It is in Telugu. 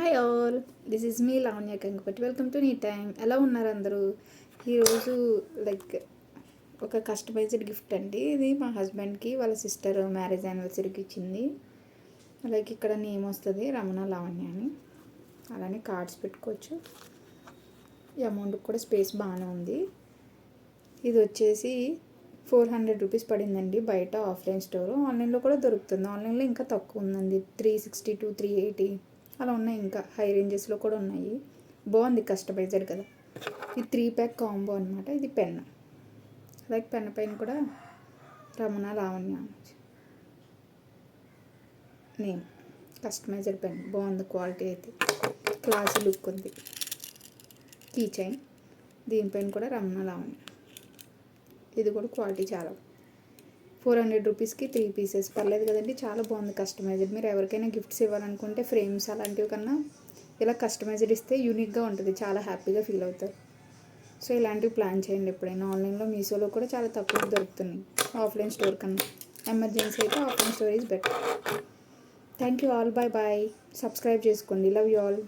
Hi all, this is me Lavanya Kangapatti. Welcome to నీ టైమ్. ఎలా ఉన్నారు అందరూ? ఈరోజు ఒక కస్టమైజ్డ్ గిఫ్ట్ అండి. ఇది మా హస్బెండ్కి వాళ్ళ సిస్టర్ మ్యారేజ్ యానివర్సరీకి ఇచ్చింది. ఇక్కడ నేమ్ వస్తుంది రమణ లావణ్య అని. అలానే కార్డ్స్ పెట్టుకోవచ్చు. ఈ అమౌంట్కి కూడా స్పేస్ బాగానే ఉంది. ఇది వచ్చేసి 400 రూపీస్ పడిందండి బయట ఆఫ్లైన్ స్టోర్. ఆన్లైన్లో కూడా దొరుకుతుంది. ఆన్లైన్లో ఇంకా తక్కువ ఉందండి, 360 to 380 అలా ఉన్నాయి. ఇంకా హై రేంజెస్లో కూడా ఉన్నాయి. బాగుంది, కస్టమైజర్ కదా. ఇది 3 ప్యాక్ కాంబో అనమాట. ఇది పెన్, పెన్ పైన కూడా రమణ లావణ్య నేమ్. కస్టమైజర్ పెన్ బాగుంది, క్వాలిటీ అయితే క్లాసీ లుక్ ఉంది. కీ చైన్, దీనిపైన కూడా రమణ లావణ్య. ఇది కూడా క్వాలిటీ చాలా. 400 రూపీస్కి 3 పీసెస్, పర్లేదు కదండి. చాలా బాగుంది కస్టమైజ్డ్. మీరు ఎవరికైనా గిఫ్ట్స్ ఇవ్వాలనుకుంటే ఫ్రేమ్స్ అలాంటివి కన్నా ఇలా కస్టమైజ్డ్ ఇస్తే యూనిక్గా ఉంటుంది, చాలా హ్యాపీగా ఫీల్ అవుతారు. సో ఇలాంటివి ప్లాన్ చేయండి ఎప్పుడైనా. ఆన్లైన్లో మీషోలో కూడా చాలా తక్కువ దొరుకుతున్నాయి ఆఫ్లైన్ స్టోర్ కన్నా. ఎమర్జెన్సీ అయితే offline store is better. Thank you all, bye bye. Subscribe చేసుకోండి. Love you all.